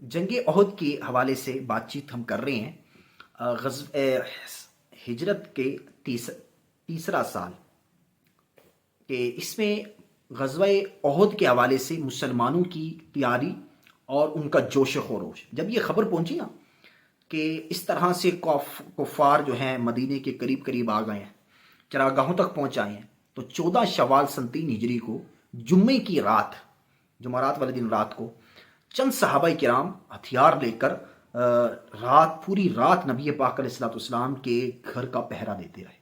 جنگ عہد کے حوالے سے بات چیت ہم کر رہے ہیں۔ ہجرت کے تیسرا سال کہ اس میں غزوہ عہد کے حوالے سے مسلمانوں کی تیاری اور ان کا جوش و خروش، جب یہ خبر پہنچی نا کہ اس طرح سے کفار جو ہیں مدینے کے قریب قریب آ گئے ہیں، چراگاہوں تک پہنچائے ہیں، تو 14 شوال سن 3 ہجری کو جمعے کی رات، جمعرات والے دن رات کو چند صحابہ کرام ہتھیار لے کر پوری رات نبی پاک علیہ الصلوۃ والسلام کے گھر کا پہرا دیتے رہے،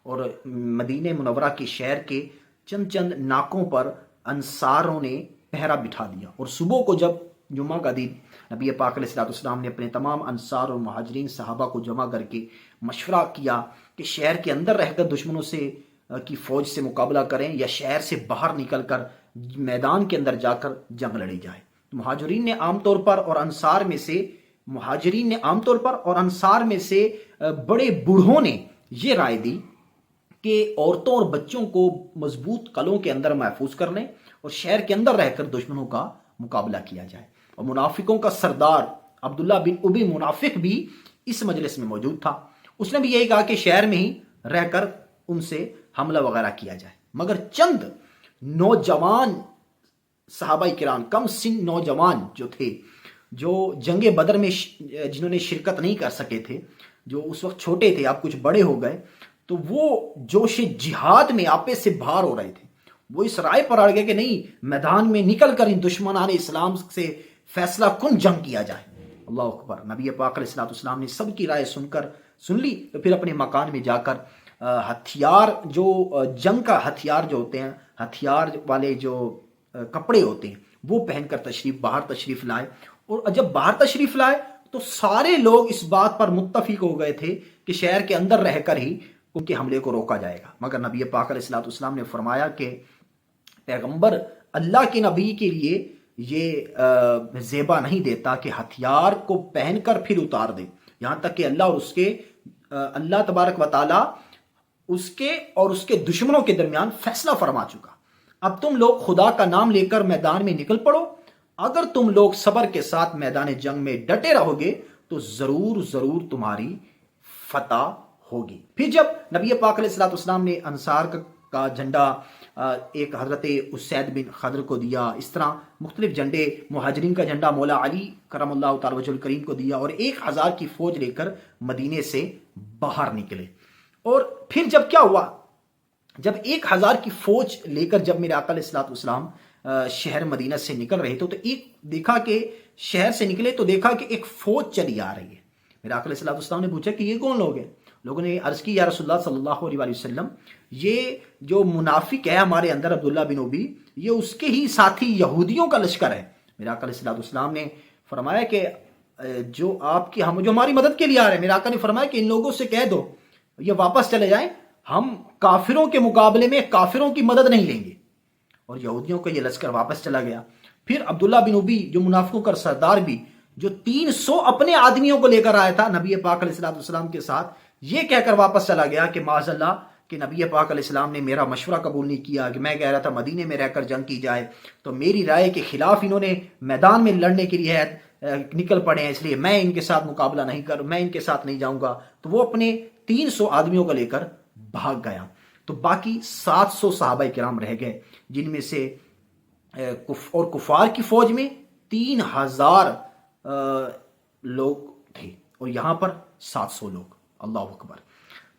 اور مدینہ منورہ کے شہر کے چند ناکوں پر انصاروں نے پہرا بٹھا دیا، اور صبح کو جب جمعہ کا دن نبی پاک علیہ الصلوۃ والسلام نے اپنے تمام انصار اور مہاجرین صحابہ کو جمع کر کے مشورہ کیا کہ شہر کے اندر رہ کر دشمنوں سے کی فوج سے مقابلہ کریں یا شہر سے باہر نکل کر میدان کے اندر جا کر جنگ لڑی جائے۔ مہاجرین نے عام طور پر اور انصار میں سے بڑے بوڑھوں نے یہ رائے دی کہ عورتوں اور بچوں کو مضبوط قلعوں کے اندر محفوظ کر لیں اور شہر کے اندر رہ کر دشمنوں کا مقابلہ کیا جائے۔ اور منافقوں کا سردار عبداللہ بن ابی منافق بھی اس مجلس میں موجود تھا، اس نے بھی یہی کہا کہ شہر میں ہی رہ کر ان سے حملہ وغیرہ کیا جائے، مگر چند نوجوان صحابہ کرام، کم سن نوجوان جو تھے، جو جنگ بدر میں جنہوں نے شرکت نہیں کر سکے تھے، جو اس وقت چھوٹے تھے، اب کچھ بڑے ہو گئے، تو وہ جوش جہاد میں آپے سے باہر ہو رہے تھے۔ وہ اس رائے پر اڑ گئے کہ نہیں، میدان میں نکل کر ان دشمنان اسلام سے فیصلہ کن جنگ کیا جائے۔ اللہ اکبر۔ نبی پاک علیہ الصلوۃ والسلام نے سب کی رائے سن لی، تو پھر اپنے مکان میں جا کر ہتھیار، جو جنگ کا ہتھیار جو ہوتے ہیں، ہتھیار والے جو کپڑے ہوتے ہیں، وہ پہن کر باہر تشریف لائے، اور جب باہر تشریف لائے تو سارے لوگ اس بات پر متفق ہو گئے تھے کہ شہر کے اندر رہ کر ہی ان کے حملے کو روکا جائے گا، مگر نبی پاک علیہ الصلوۃ والسلام نے فرمایا کہ پیغمبر اللہ کے نبی کے لیے یہ زیبا نہیں دیتا کہ ہتھیار کو پہن کر پھر اتار دے، یہاں تک کہ اللہ تبارک و تعالی اس کے دشمنوں کے درمیان فیصلہ فرما چکا۔ اب تم لوگ خدا کا نام لے کر میدان میں نکل پڑو، اگر تم لوگ صبر کے ساتھ میدان جنگ میں ڈٹے رہو گے تو ضرور تمہاری فتح ہوگی۔ پھر جب نبی پاک علیہ الصلوۃ والسلام نے انصار کا جھنڈا ایک حضرت اسید بن خضر کو دیا، اس طرح مختلف جھنڈے، مہاجرین کا جھنڈا مولا علی کرم اللہ تعالی وجہ الکریم کو دیا، اور 1000 کی فوج لے کر مدینے سے باہر نکلے۔ اور پھر جب کیا ہوا، جب 1000 کی فوج لے کر جب میرے آقا علیہ الصلوۃ والسلام شہر مدینہ سے نکل رہے تو دیکھا کہ شہر سے نکلے تو دیکھا کہ ایک فوج چلی آ رہی ہے۔ میرے آقا علیہ الصلوۃ والسلام نے پوچھا کہ یہ کون لوگ ہیں؟ لوگوں نے عرض کی یا رسول اللہ صلی اللہ علیہ وسلم، یہ جو منافق ہے ہمارے اندر عبداللہ بن ابی، یہ اس کے ہی ساتھی یہودیوں کا لشکر ہے۔ میرے آقا علیہ الصلوۃ والسلام نے فرمایا کہ جو ہماری مدد کے لیے آ رہے ہیں، میرے آقا نے فرمایا کہ ان لوگوں سے کہہ دو یہ واپس چلے جائیں، ہم کافروں کے مقابلے میں کافروں کی مدد نہیں لیں گے۔ اور یہودیوں کا یہ لشکر واپس چلا گیا۔ پھر عبداللہ بن ابی جو منافقوں کا سردار بھی، جو 300 اپنے آدمیوں کو لے کر آیا تھا نبی پاک علیہ الصلوۃ والسلام کے ساتھ، یہ کہہ کر واپس چلا گیا کہ معاذ اللہ کہ نبی پاک علیہ السلام نے میرا مشورہ قبول نہیں کیا، کہ میں کہہ رہا تھا مدینے میں رہ کر جنگ کی جائے، تو میری رائے کے خلاف انہوں نے میدان میں لڑنے کے لیے نکل پڑے ہیں، اس لیے میں ان کے ساتھ مقابلہ میں ان کے ساتھ نہیں جاؤں گا۔ تو وہ اپنے 300 آدمیوں کو لے کر بھاگ گیا، تو باقی 700 صحابہ کرام رہ گئے، جن میں سے اور کفار کی فوج میں 3000 لوگ تھے، اور یہاں پر 700 لوگ۔ اللہ اکبر۔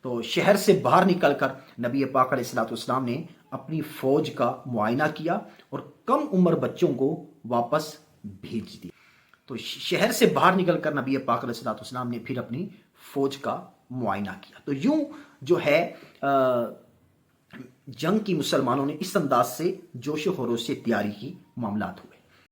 تو شہر سے باہر نکل کر نبی پاک علیہ الصلوۃ والسلام نے اپنی فوج کا معائنہ کیا اور کم عمر بچوں کو واپس بھیج دیا۔ تو شہر سے باہر نکل کر نبی پاک علیہ الصلوۃ والسلام نے پھر اپنی فوج کا معائنہ کیا۔ تو یوں جو ہے جنگ کی مسلمانوں نے اس انداز سے جوش و خروش سے تیاری کی معاملات ہوئے۔